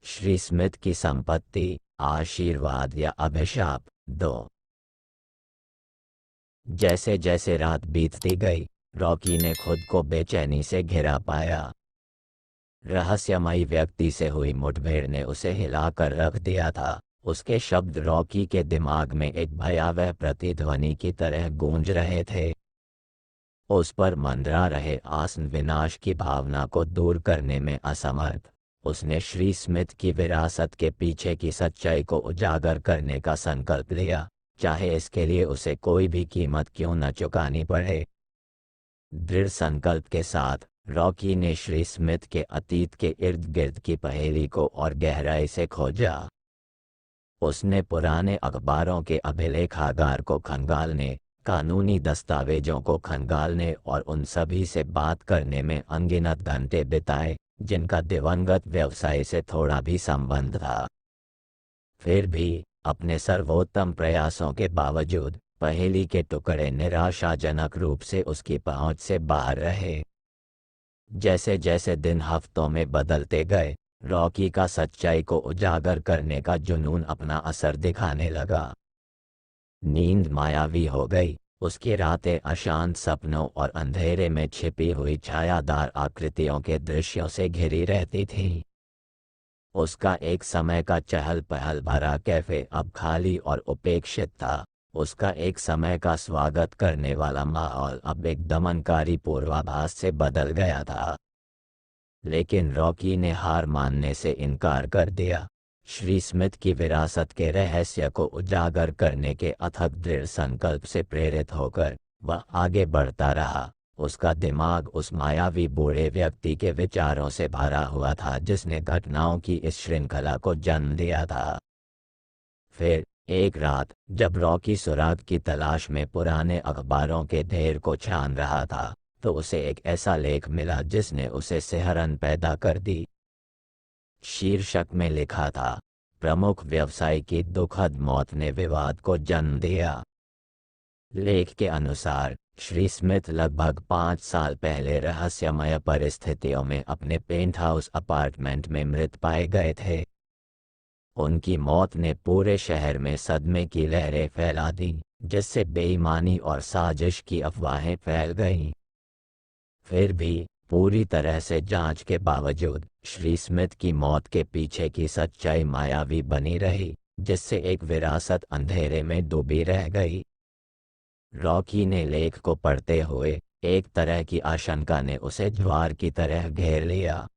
Shri Smith की संपत्ति, आशीर्वाद या अभिशाप। 2। जैसे जैसे रात बीतती गई, रॉकी ने खुद को बेचैनी से घिरा पाया। रहस्यमयी व्यक्ति से हुई मुठभेड़ ने उसे हिलाकर रख दिया था। उसके शब्द रॉकी के दिमाग में एक भयावह प्रतिध्वनि की तरह गूंज रहे थे। उस पर मंडरा रहे आसन विनाश की भावना को दूर करने में असमर्थ, उसने श्री स्मिथ की विरासत के पीछे की सच्चाई को उजागर करने का संकल्प लिया, चाहे इसके लिए उसे कोई भी कीमत क्यों न चुकानी पड़े। दृढ़ संकल्प के साथ रॉकी ने श्री स्मिथ के अतीत के इर्द गिर्द की पहेली को और गहराई से खोजा। उसने पुराने अखबारों के अभिलेखागार को खंगालने, कानूनी दस्तावेजों को खंगालने और उन सभी से बात करने में अनगिनत घंटे बिताए जिनका दिवंगत व्यवसाय से थोड़ा भी संबंध था। फिर भी अपने सर्वोत्तम प्रयासों के बावजूद पहेली के टुकड़े निराशाजनक रूप से उसकी पहुंच से बाहर रहे। जैसे जैसे दिन हफ्तों में बदलते गए, रॉकी का सच्चाई को उजागर करने का जुनून अपना असर दिखाने लगा। नींद मायावी हो गई, उसकी रातें अशांत सपनों और अंधेरे में छिपी हुई छायादार आकृतियों के दृश्यों से घिरी रहती थी। उसका एक समय का चहल पहल भरा कैफे अब खाली और उपेक्षित था। उसका एक समय का स्वागत करने वाला माहौल अब एक दमनकारी पूर्वाभास से बदल गया था। लेकिन रॉकी ने हार मानने से इनकार कर दिया। श्री स्मिथ की विरासत के रहस्य को उजागर करने के अथक दृढ़ संकल्प से प्रेरित होकर वह आगे बढ़ता रहा। उसका दिमाग उस मायावी बूढ़े व्यक्ति के विचारों से भरा हुआ था जिसने घटनाओं की इस श्रृंखला को जन्म दिया था। फिर एक रात जब रॉकी सुराग की तलाश में पुराने अखबारों के ढेर को छान रहा था, तो उसे एक ऐसा लेख मिला जिसने उसे सिहरन पैदा कर दी। शीर्षक में लिखा था, प्रमुख व्यवसायी की दुखद मौत ने विवाद को जन्म दिया। लेख के अनुसार श्री स्मिथ लगभग 5 साल पहले रहस्यमय परिस्थितियों में अपने पेंट हाउस अपार्टमेंट में मृत पाए गए थे। उनकी मौत ने पूरे शहर में सदमे की लहरें फैला दी, जिससे बेईमानी और साजिश की अफवाहें फैल गईं। फिर भी पूरी तरह से जांच के बावजूद श्री स्मिथ की मौत के पीछे की सच्चाई मायावी बनी रही, जिससे एक विरासत अंधेरे में डूबी रह गई। रॉकी ने लेख को पढ़ते हुए एक तरह की आशंका ने उसे ज्वार की तरह घेर लिया।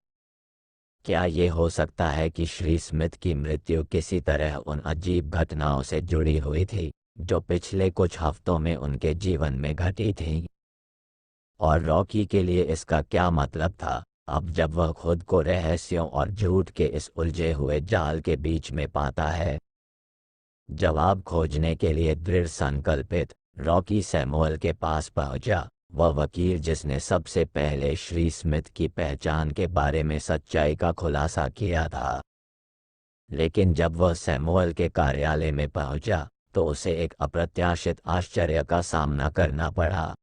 क्या ये हो सकता है कि श्री स्मिथ की मृत्यु किसी तरह उन अजीब घटनाओं से जुड़ी हुई थी जो पिछले कुछ हफ्तों में उनके जीवन में घटी थीं? और रॉकी के लिए इसका क्या मतलब था, अब जब वह खुद को रहस्यों और झूठ के इस उलझे हुए जाल के बीच में पाता है? जवाब खोजने के लिए दृढ़ संकल्पित रॉकी सैमुअल के पास पहुंचा, वह वकील जिसने सबसे पहले श्री स्मिथ की पहचान के बारे में सच्चाई का खुलासा किया था। लेकिन जब वह सैमुअल के कार्यालय में पहुंचा, तो उसे एक अप्रत्याशित आश्चर्य का सामना करना पड़ा।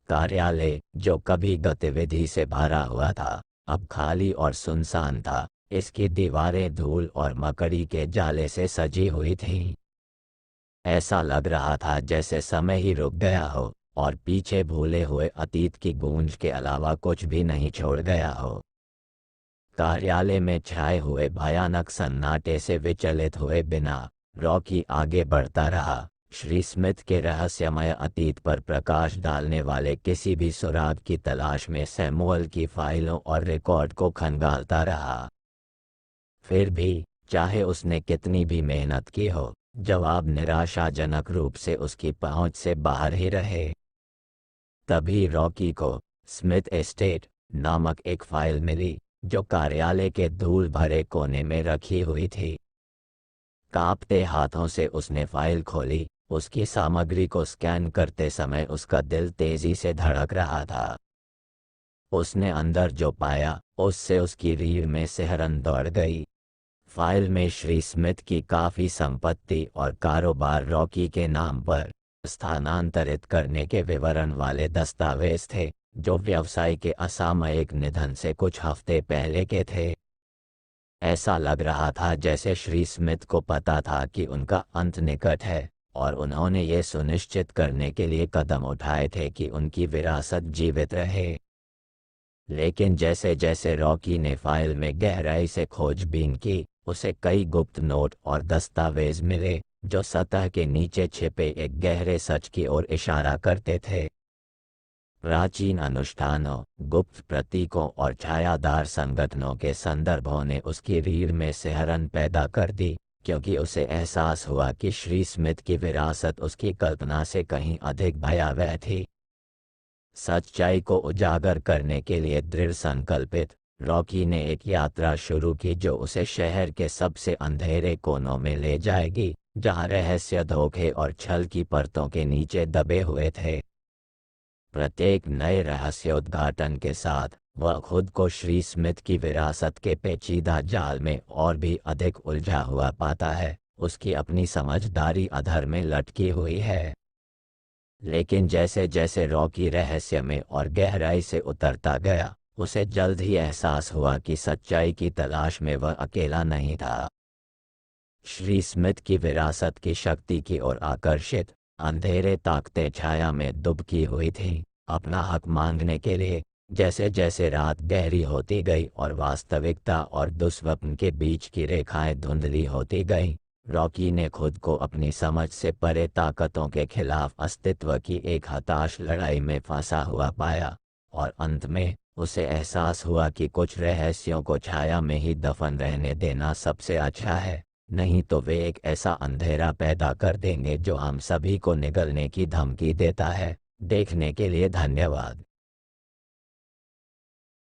कार्यालय, जो कभी गतिविधि से भरा हुआ था, अब खाली और सुनसान था। इसकी दीवारें धूल और मकड़ी के जाले से सजी हुई थीं। ऐसा लग रहा था जैसे समय ही रुक गया हो और पीछे भूले हुए अतीत की गूंज के अलावा कुछ भी नहीं छोड़ गया हो। कार्यालय में छाए हुए भयानक सन्नाटे से विचलित हुए बिना रॉकी आगे बढ़ता रहा, श्री स्मिथ के रहस्यमय अतीत पर प्रकाश डालने वाले किसी भी सुराग की तलाश में सैमुअल की फाइलों और रिकॉर्ड को खंगालता रहा। फिर भी चाहे उसने कितनी भी मेहनत की हो, जवाब निराशाजनक रूप से उसकी पहुंच से बाहर ही रहे। तभी रॉकी को स्मिथ एस्टेट नामक एक फाइल मिली जो कार्यालय के धूल भरे कोने में रखी हुई थी। कांपते हाथों से उसने फाइल खोली। उसकी सामग्री को स्कैन करते समय उसका दिल तेजी से धड़क रहा था। उसने अंदर जो पाया उससे उसकी रीढ़ में सिहरन दौड़ गई। फाइल में श्री स्मिथ की काफी संपत्ति और कारोबार रॉकी के नाम पर स्थानांतरित करने के विवरण वाले दस्तावेज थे, जो व्यवसाय के असामयिक निधन से कुछ हफ्ते पहले के थे। ऐसा लग रहा था जैसे श्री स्मिथ को पता था कि उनका अंत निकट है, और उन्होंने ये सुनिश्चित करने के लिए कदम उठाए थे कि उनकी विरासत जीवित रहे। लेकिन जैसे जैसे रॉकी ने फाइल में गहराई से खोजबीन की, उसे कई गुप्त नोट और दस्तावेज मिले जो सतह के नीचे छिपे एक गहरे सच की ओर इशारा करते थे। प्राचीन अनुष्ठानों, गुप्त प्रतीकों और छायादार संगठनों के संदर्भों ने उसकी रीढ़ में सिहरन पैदा कर दी, क्योंकि उसे एहसास हुआ कि श्री स्मिथ की विरासत उसकी कल्पना से कहीं अधिक भयावह थी। सच्चाई को उजागर करने के लिए दृढ़ संकल्पित, रॉकी ने एक यात्रा शुरू की जो उसे शहर के सबसे अंधेरे कोनों में ले जाएगी, जहां रहस्य धोखे और छल की परतों के नीचे दबे हुए थे। प्रत्येक नए रहस्योद्घाटन के साथ वह खुद को श्री स्मिथ की विरासत के पेचीदा जाल में और भी अधिक उलझा हुआ पाता है। उसकी अपनी समझदारी अधर में लटकी हुई है। लेकिन जैसे जैसे रॉकी रहस्य में और गहराई से उतरता गया, उसे जल्द ही एहसास हुआ कि सच्चाई की तलाश में वह अकेला नहीं था। श्री स्मिथ की विरासत की शक्ति की ओर आकर्षित, अंधेरे ताकतें छाया में दुबकी हुई थीं, अपना हक मांगने के लिए। जैसे जैसे रात गहरी होती गई और वास्तविकता और दुस्वप्न के बीच की रेखाएं धुंधली होती गईं, रॉकी ने खुद को अपनी समझ से परे ताकतों के खिलाफ अस्तित्व की एक हताश लड़ाई में फंसा हुआ पाया। और अंत में उसे एहसास हुआ कि कुछ रहस्यों को छाया में ही दफन रहने देना सबसे अच्छा है, नहीं तो वे एक ऐसा अंधेरा पैदा कर देंगे जो हम सभी को निगलने की धमकी देता है। देखने के लिए धन्यवाद।